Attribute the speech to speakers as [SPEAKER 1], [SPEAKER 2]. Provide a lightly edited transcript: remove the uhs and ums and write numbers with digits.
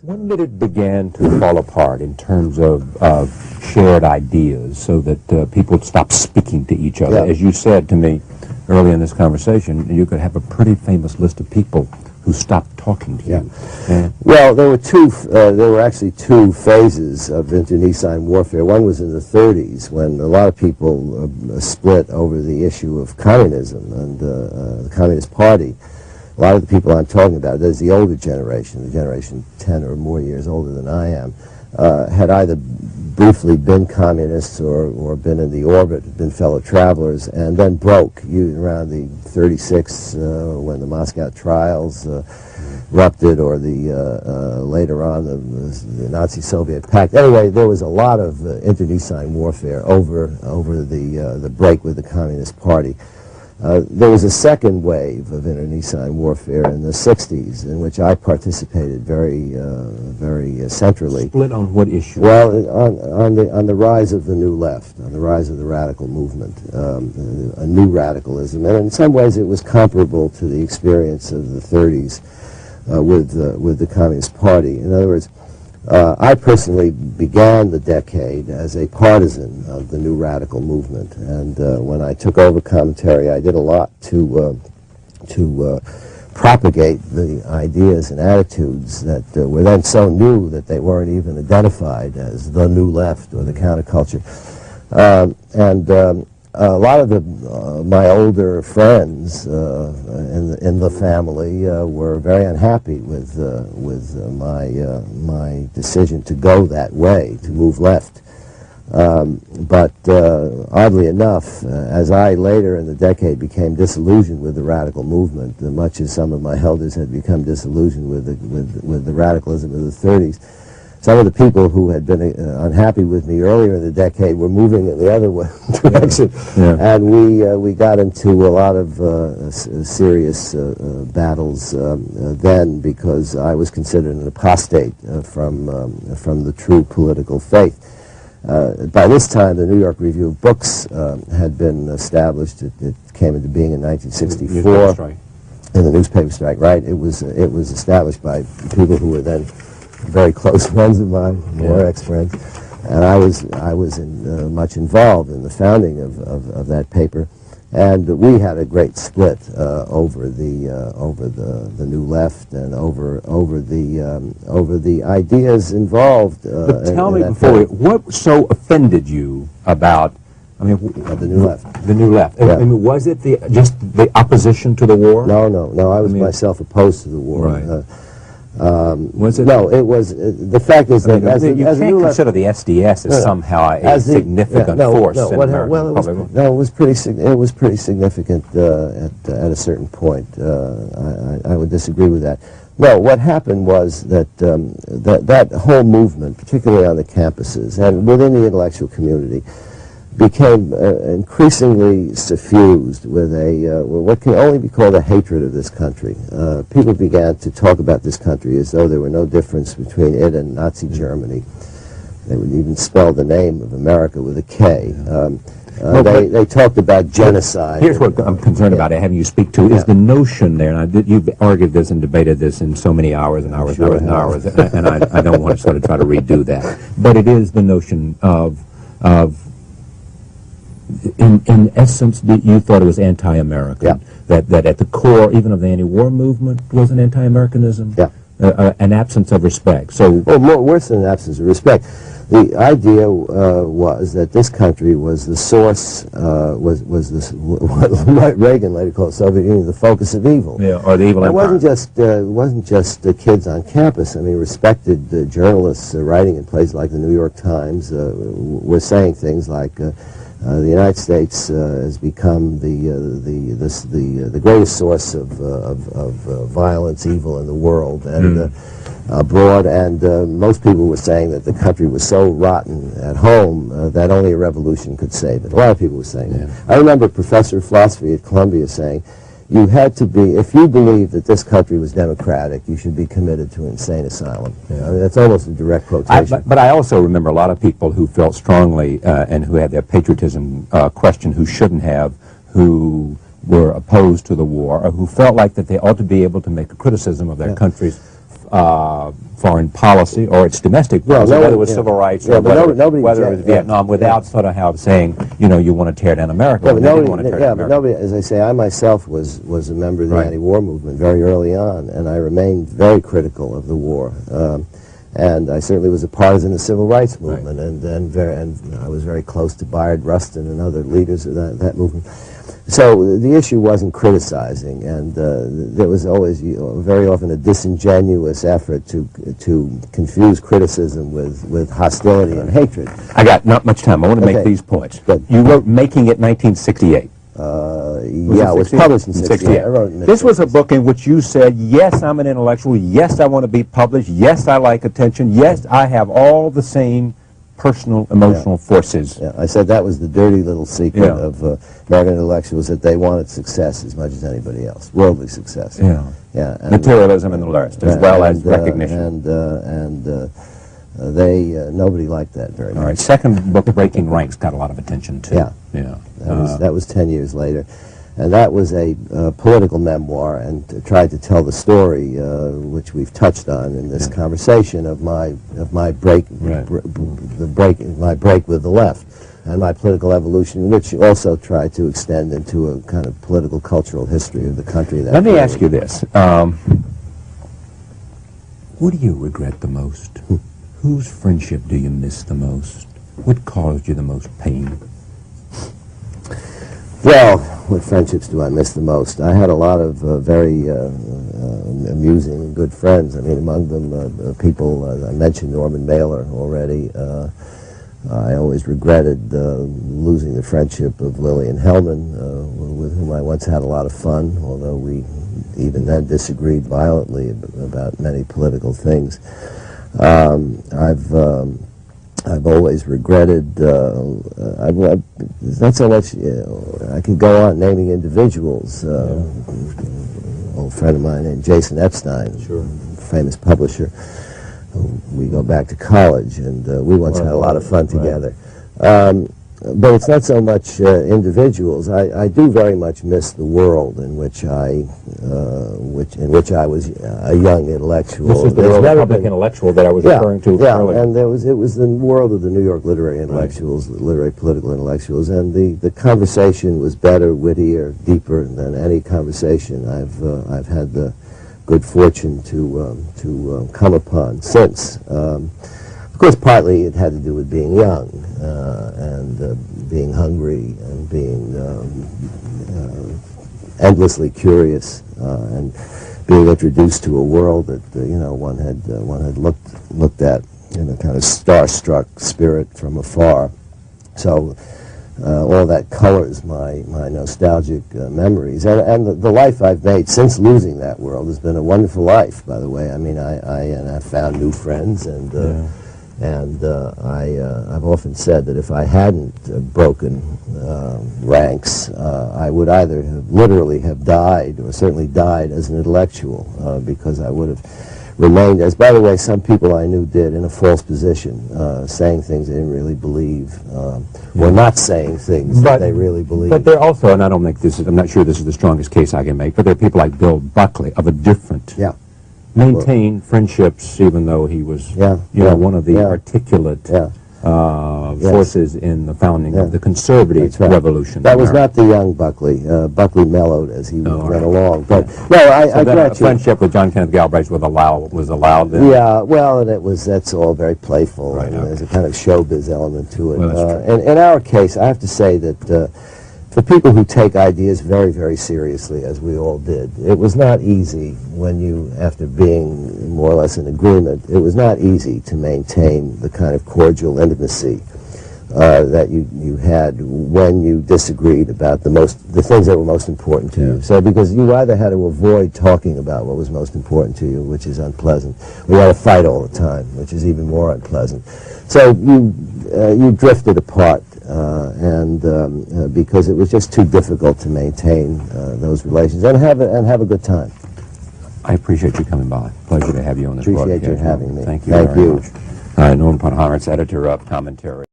[SPEAKER 1] When did it begin to fall apart in terms of shared ideas so that people stopped speaking to each other?
[SPEAKER 2] Yeah.
[SPEAKER 1] As you said to me early in this conversation, you could have a pretty famous list of people who stopped talking to you. And
[SPEAKER 2] well, there were actually two phases of internecine warfare. One was in the 30s when a lot of people split over the issue of communism and the Communist Party. A lot of the people I'm talking about, there's the older generation, the generation 10 or more years older than I am, had either briefly been communists or been in the orbit, been fellow travelers, and then broke around the 36 when the Moscow trials erupted, or the later on the Nazi-Soviet pact. Anyway, there was a lot of internecine warfare over the break with the Communist Party. There was a second wave of internecine warfare in the 60s, in which I participated very centrally.
[SPEAKER 1] split on what issue?
[SPEAKER 2] Well, on the rise of the New Left, on the rise of the radical movement, a new radicalism, and in some ways it was comparable to the experience of the 30s with the Communist Party. In other words, I personally began the decade as a partisan of the new radical movement, and when I took over commentary, I did a lot to propagate the ideas and attitudes that were then so new that they weren't even identified as the new left or the counterculture. A lot of my older friends in the family were very unhappy with my decision to go that way, to move left. But oddly enough, as I later in the decade became disillusioned with the radical movement, much as some of my elders had become disillusioned with the radicalism of the 30s, some of the people who had been unhappy with me earlier in the decade were moving in the other direction, and we got into a lot of serious battles then, because I was considered an apostate from the true political faith. By this time, the New York Review of Books had been established. It came into being in 1964. In the newspaper strike, right? It was established by people who were then very close friends of mine, more ex-friends, and I was much involved in the founding of that paper, and we had a great split over the new left and over the ideas involved.
[SPEAKER 1] But tell me before, what so offended you about? I mean,
[SPEAKER 2] the new left.
[SPEAKER 1] The new left.
[SPEAKER 2] Yeah.
[SPEAKER 1] I mean, was it just the opposition to the war?
[SPEAKER 2] No. I was myself opposed to the war.
[SPEAKER 1] Right.
[SPEAKER 2] Was it? No, it was. The fact is that
[SPEAKER 1] you can't consider the SDS as somehow a significant force in American public.
[SPEAKER 2] No, it was pretty significant at a certain point. I would disagree with that. No, what happened was that that whole movement, particularly on the campuses and within the intellectual community, became increasingly suffused with what can only be called a hatred of this country. People began to talk about this country as though there were no difference between it and Nazi Germany. They would even spell the name of America with a K. They talked about genocide.
[SPEAKER 1] Here's what I'm concerned about having you speak to, is the notion there, and you've argued this and debated this in so many hours and hours and hours, and I don't want to sort of try to redo that. But it is the notion of in essence, you thought it was anti-American. That at the core, even of the anti-war movement, was an anti-Americanism. An absence of respect. So,
[SPEAKER 2] well, worse than an absence of respect. The idea was that this country was the source, was this what Reagan later called Soviet Union, the focus of evil.
[SPEAKER 1] Yeah, or the evil empire.
[SPEAKER 2] It wasn't just kids on campus. I mean, respected journalists writing in places like the New York Times were saying things like, the United States has become the greatest source of violence, evil in the world, and abroad. And most people were saying that the country was so rotten at home that only a revolution could save it. A lot of people were saying that. I remember a professor of philosophy at Columbia saying, you had to be, if you believed that this country was democratic, you should be committed to an insane asylum. I mean, that's almost a direct quotation.
[SPEAKER 1] But I also remember a lot of people who felt strongly and who had their patriotism questioned, who shouldn't have, who were opposed to the war, or who felt like that they ought to be able to make a criticism of their country's foreign policy or its domestic
[SPEAKER 2] Well,
[SPEAKER 1] policy,
[SPEAKER 2] no,
[SPEAKER 1] whether it was
[SPEAKER 2] yeah.
[SPEAKER 1] civil rights
[SPEAKER 2] Yeah,
[SPEAKER 1] or
[SPEAKER 2] but
[SPEAKER 1] whether,
[SPEAKER 2] nobody
[SPEAKER 1] whether it was Vietnam, without sort of how saying, you know, you want to tear down America.
[SPEAKER 2] Yeah,
[SPEAKER 1] when
[SPEAKER 2] but
[SPEAKER 1] they
[SPEAKER 2] nobody,
[SPEAKER 1] didn't want to tear
[SPEAKER 2] yeah,
[SPEAKER 1] down
[SPEAKER 2] but
[SPEAKER 1] America.
[SPEAKER 2] nobody, as I say, I myself was a member of the
[SPEAKER 1] Right.
[SPEAKER 2] anti-war movement very early on, and I remained very critical of the war. And I certainly was a partisan of the civil rights movement, and I was very close to Bayard Rustin and other leaders of that movement. So the issue wasn't criticizing, and there was always very often a disingenuous effort to confuse criticism with hostility and hatred.
[SPEAKER 1] I got not much time. I want to make
[SPEAKER 2] Okay.
[SPEAKER 1] these points.
[SPEAKER 2] Good.
[SPEAKER 1] You wrote Making It 1968.
[SPEAKER 2] Yeah, it was published in 68. I wrote it in
[SPEAKER 1] This was a
[SPEAKER 2] mid-60s.
[SPEAKER 1] book in which you said, yes, I'm an intellectual, yes, I want to be published, yes, I like attention, yes, I have all the same personal, emotional forces.
[SPEAKER 2] Yeah, I said that was the dirty little secret
[SPEAKER 1] Yeah.
[SPEAKER 2] of American intellectuals, that they wanted success as much as anybody else, worldly success.
[SPEAKER 1] Yeah.
[SPEAKER 2] Yeah, and,
[SPEAKER 1] Materialism and the rest, as well as recognition.
[SPEAKER 2] Nobody liked that very
[SPEAKER 1] All
[SPEAKER 2] much.
[SPEAKER 1] right, second book, Breaking Ranks, got a lot of attention, too.
[SPEAKER 2] Yeah.
[SPEAKER 1] Yeah.
[SPEAKER 2] That was 10 years later. And that was a political memoir, and tried to tell the story, which we've touched on in this conversation, of my break,
[SPEAKER 1] Right.
[SPEAKER 2] my break with the left, and my political evolution, which also tried to extend into a kind of political cultural history of the country.
[SPEAKER 1] Let me ask you this. What do you regret the most? Whose friendship do you miss the most? What caused you the most pain?
[SPEAKER 2] Well, what friendships do I miss the most? I had a lot of very amusing and good friends. I mean, among them, people, I mentioned Norman Mailer already. I always regretted losing the friendship of Lillian Hellman, with whom I once had a lot of fun, although we even then disagreed violently about many political things. I've always regretted, not so much, I could go on naming individuals. Old friend of mine named Jason Epstein, famous publisher. We go back to college, and we once had a lot of fun together. But it's not so much individuals. I do very much miss the world in which I was a young intellectual.
[SPEAKER 1] This is the
[SPEAKER 2] There's
[SPEAKER 1] world of
[SPEAKER 2] never
[SPEAKER 1] public
[SPEAKER 2] been-
[SPEAKER 1] intellectual that I was referring to earlier.
[SPEAKER 2] and it was the world of the New York literary intellectuals, literary political intellectuals, and the conversation was better, wittier, deeper than any conversation I've had the good fortune to come upon since. Of course, partly it had to do with being young and being hungry and being endlessly curious and being introduced to a world that one had looked at in a kind of starstruck spirit from afar. So all that colors my nostalgic memories, and the life I've made since losing that world has been a wonderful life. By the way, I mean I've found new friends, and I've often said that if I hadn't broken ranks, I would either literally have died, or certainly died as an intellectual, because I would have remained, as by the way some people I knew did, in a false position, saying things they didn't really believe, or not saying things that they really believed.
[SPEAKER 1] But there also, and I don't think this is, I'm not sure this is the strongest case I can make, but there are people like Bill Buckley of a different, maintained friendships, even though he was, one of the articulate forces in the founding of the conservative revolution.
[SPEAKER 2] That was not the young Buckley. Buckley mellowed as he went along. But no, I
[SPEAKER 1] then
[SPEAKER 2] grant
[SPEAKER 1] a friendship with John Kenneth Galbraith was allowed then.
[SPEAKER 2] Yeah, well, and that's all very playful, and there's a kind of showbiz element to it. And in our case, I have to say that for people who take ideas very, very seriously, as we all did, it was not easy when you, after being more or less in agreement, it was not easy to maintain the kind of cordial intimacy that you had when you disagreed about the things that were most important to you. So because you either had to avoid talking about what was most important to you, which is unpleasant, or you had to fight all the time, which is even more unpleasant. So you drifted apart, because it was just too difficult to maintain those relations and have a good time.
[SPEAKER 1] I appreciate you coming by. Pleasure to have you on this broadcast.
[SPEAKER 2] Appreciate you having me.
[SPEAKER 1] Thank you
[SPEAKER 2] Thank
[SPEAKER 1] very
[SPEAKER 2] you.
[SPEAKER 1] much. Norman Podhoretz, editor of Commentary.